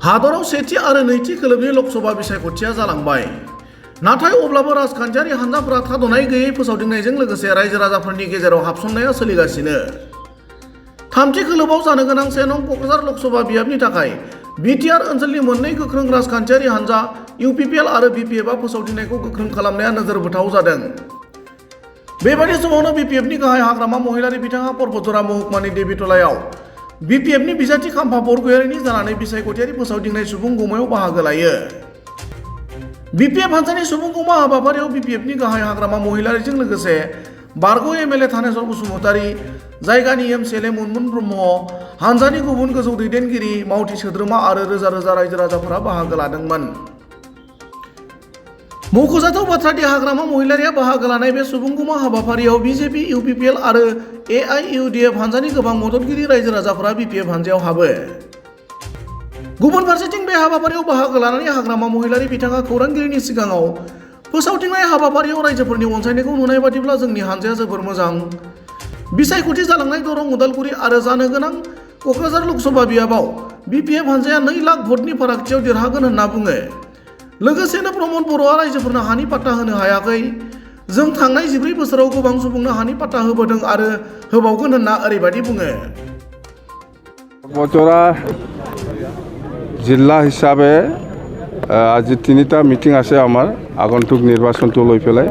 हादराव सेथि आरो नैथि खोलोबनि लकसभा बिसायख'थिया जालांबाय। नाथाय अब्लाबो राजखान्थियारि हान्जाफोरा थाद'नाय गैयै फोसावदिंनायजों लोगोसे रायजो राजाफोरनि गेजेराव हाबसननाया सोलिगासिनो। थामथि खोलोबाव जानो गोनां 1 नं क'क्राझार लकसभा बियाबनि थाखाय बिटिआर ओनसोलनि मोननै गोख्रों राजखान्थियारि हान्जा इउपिपिएल आरो बिपिएफआ फोसावदिंनायखौ गोख्रों खालामनाया नोजोर बोथाव जादों। बेबादि समावनो बिपिएफनि गाहाय हाग्रामा महिलारि बिथाङा पर्बतजरा महकुमानि देबिटलायाव बिपिएफनि बिजाथि खाम्फा बरगयारिनि जानानै बिसायख'थियारि फोसावदिंनाय सुबुं गौमायाव बाहागो लायो। बिपिएफ हान्जानि सुबुं गौमा हाबाफारियाव बिपिएफनि गाहाय हाग्रामा महिलारिजों लोगोसे बारग' एमएलए थानेश्वर बसुमतारी, जायगानि एमसिएलए मुनमुन ब्रह्म, हान्जानि गुबुन गोजौ दैदेनगिरि, मावथि सोद्रोमा आरो रोजा रोजा रायजो राजाफोरा बाहागो लादोंमोन। मख'जाथाव बाथ्रादि हाग्रामा महिलारिया बाहागो लानाय बे सुबुंगौमा हाबाफारियाव बिजेपि, इउपिपिएल आरो एआइइउडिएफ हान्जानि गोबां मददगिरि रायजो राजाफोरा बिपिएफ हान्जायाव हाबो। गुबुन फारसेथिं बे हाबाफारियाव बाहागो लानानै हाग्रामा महिलारि बिथाङा खौरांगिरिनि सिगाङाव फोसावदिंनाय हाबाफारियाव रायजोफोरनि अनसायनायखौ नुनाय बादिब्ला जोंनि हान्जाया जोबोर मोजां। बिसायख'थि जालांनाय दरं, उदालगुरि आरो जानो गोनां क'क्राझार लकसभा बियाबाव बिपिएफ हान्जाया 2 लाख भटनि फारागथियाव देरहागोन होनना बुङो। लोगोसेनो प्रमद बर'आ रायजोफोरनो हानि पाट्टा होनो हायाखै। जों थांनाय 14 बोसोराव गोबां सुबुंनो हानि पाट्टा होबोदों आरो होबावगोन होनना ओरैबायदि बुङो। पर्बतजरा जिल्ला हिसाবে আজি 3টা মিটিং আছে আমাৰ আগন্তুক নিৰ্বাচনটো লৈ পেলাই।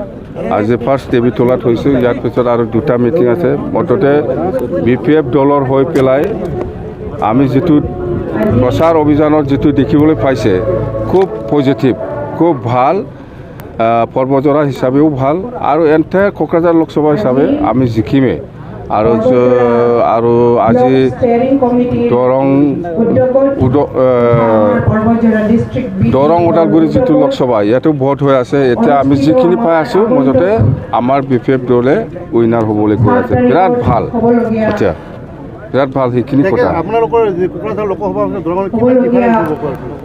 আজি ফাৰ্ষ্ট দেবিতলাত হৈছে, ইয়াৰ পিছত আৰু 2টা মিটিং আছে। মুঠতে বিপিএফ দলৰ হৈ পেলাই আমি যিটো প্ৰচাৰ অভিযানত যিটো দেখিবলৈ পাইছে খুব পজিটিভ, খুব ভাল। पर्बतजरा हिसाबेও ভাল আৰু এণ্টায়াৰ কোকৰাঝাৰ লোকসভা হিচাপে আমি জিকিমে। আৰু আজি দৰং ওদালগুৰি যিটো লোকসভা ইয়াতো ভোট হৈ আছে। এতিয়া আমি যিখিনি পাই আছোঁ মুঠতে আমাৰ বিপিএফ দলে উইনাৰ হ'বলৈ গৈ আছে। বিৰাট ভাল, এতিয়া বিৰাট ভাল সেইখিনি কথা।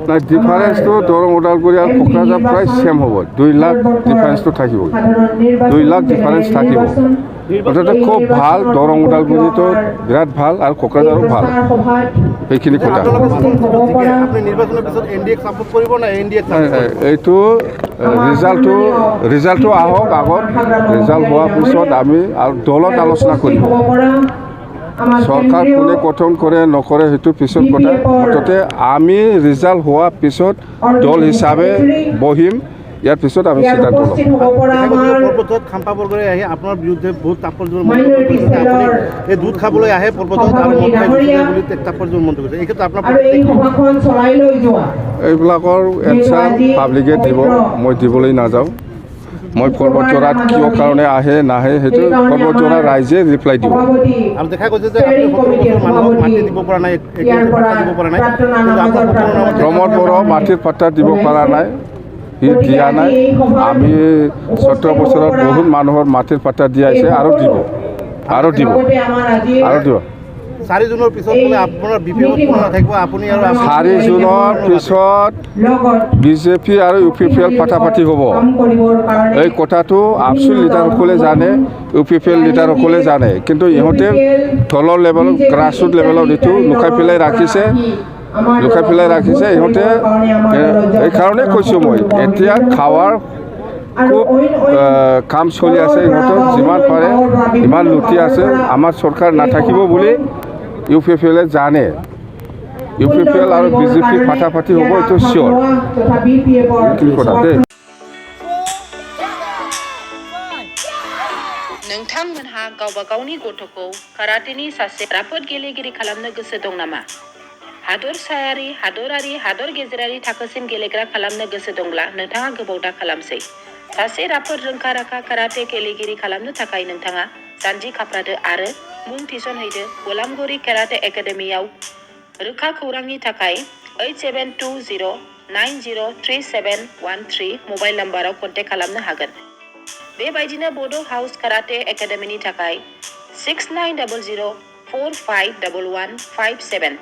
নাই, ডিফাৰেঞ্চটো দৰং ওদালগুৰি আৰু কোকৰাঝাৰ প্ৰায় ছেম হ'ব। 2 লাখ ডিফাৰেঞ্চটো থাকিব, 2 লাখ ডিফাৰেঞ্চ থাকিব। মুঠতে খুব ভাল। দৰং ওদালগুৰিটো বিৰাট ভাল আৰু কোকৰাঝাৰো ভাল, সেইখিনি কথা। এইটো ৰিজাল্টটো আহক আগত, ৰিজাল্ট হোৱাৰ পিছত আমি আৰু দলত আলোচনা কৰিম। চৰকাৰ কোনে গঠন কৰে নকৰে সেইটো পিছত কথা। মুঠতে আমি ৰিজাল্ট হোৱাৰ পিছত দল হিচাপে বহিম, ইয়াৰ পিছত আমি সিদ্ধান্ত ল'ম। খাম্পা বৰগয়াৰী আহি আপোনাৰ বিৰুদ্ধে বহুত তাৎপৰ্য্যৰ এই দুধ খাবলৈ আহে পৰ্বতত আৰু বুলি তাৎপৰ্য্যৰ মন্তব্য কৰিছে। এই ক্ষেত্ৰত আপোনাৰ এইবিলাকৰ এনচাৰ পাব্লিকে দিব, মই দিবলৈ নাযাওঁ। মই পৰ্বতজৰাত কিয় কাৰণে আহে নাহে সেইটো পৰ্বতজৰা ৰাইজে ৰিপ্লাই দিব। আৰু দেখা গৈছে যে মানুহক মাটি দিব পৰা নাই, প্ৰমদ বড়ো মাটিৰ পাট্টা দিব পৰা নাই, সি দিয়া নাই। আমি 17 বছৰত বহুত মানুহৰ মাটিৰ পাট্টা দিয়াইছে আৰু দিব। 4 জুনৰ পিছত আপোনাৰ বিপিএফত নাথাকিব আপুনি আৰু 4 জুনৰ পিছত বিজেপি আৰু ইউপিপিএল ফাটাফাটি হ'ব। এই কথাটো আপচুল লিডাৰসকলে জানে, ইউপিপিএল লিডাৰসকলে জানে। কিন্তু ইহঁতে তলৰ লেভেলত, গ্ৰাছৰুট লেভেলত এইটো লুকাই পেলাই ৰাখিছে। ইহঁতে এইকাৰণে কৈছোঁ মই, এতিয়া খাৱাৰ খুব কাম চলি আছে। ইহঁতৰ যিমান পাৰে ইমান লুটি আছে। আমাৰ চৰকাৰ নাথাকিব বুলি ইউপিপিএলে জানে। ইউপিপিএল আৰু বিজেপি ফাটাফাটি হ'ব, এইটো চিয়'ৰ। কি কথা দেই। नोंथांमोनहा गावबा गावनि गथ'खौ काराटेनि सासे राफोद गेलेगिरि खालामनो गोसो दं नामा? हादरसायारि, हादरारि, हादर गेजेरारि थाखोसिम गेलेग्रा खालामनो गोसो दंब्ला नोंथाङा गोबाव दा खालामसै। सासे राफोद रोंखा-राखा काराटे गेलेगिरि खालामनो थाखाय नोंथाङा जानजि खाफ्रादो आरो मुं थिसनहैदो गलामगुरि काराटे एकाडेमियाव। रोखा खौरांनि थाखाय 8720903713 मबाइल नाम्बाराव कन्टेक्ट खालामनो हागोन। बेबायदिनो बड' हाउस काराटे एकाडेमिनि थाखाय 6900451157।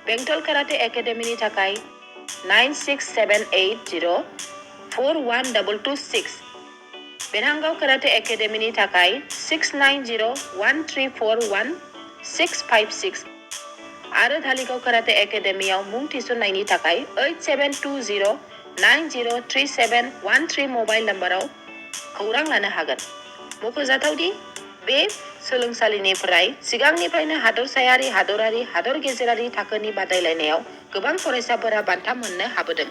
बेंटल काराटे एकाडेमिनि थाखाय 9678041226। बेनांगाव काराटे एकाडेमिनि थाखाय 6901341656। आरो धालिगाव काराटे एकाडेमियाव मुं थिसननायनि थाखाय 8720903713 मबाइल नम्बराव खौरां लानो हागोन। मख'जाथावदि बे सोलोंसालिनिफ्राय सिगांनिफ्रायनो हादरसायारि, हादरारि, हादर गेजेरारि थाखोनि बादायलायनायाव गोबां फरायसाफोरा बान्था मोननो हाबोदों।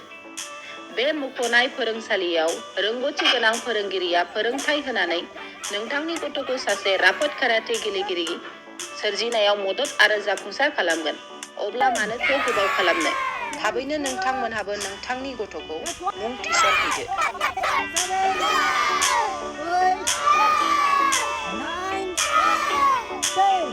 बे मुंख'नाय फोरोंसालियाव रोंग'थि गोनां फोरोंगिरिया फोरोंथाय होनानै नोंथांनि गथ'खौ सासे राफोद काराटे गेलेगिरि सोरजिनायाव मदद आरो जाफुंसार खालामगोन। अब्ला मानोथो गोबाव खालामनो? थाबैनो नोंथांमोनहाबो नोंथांनि गथ'खौ मुं थिसनहैदो। 9, 10.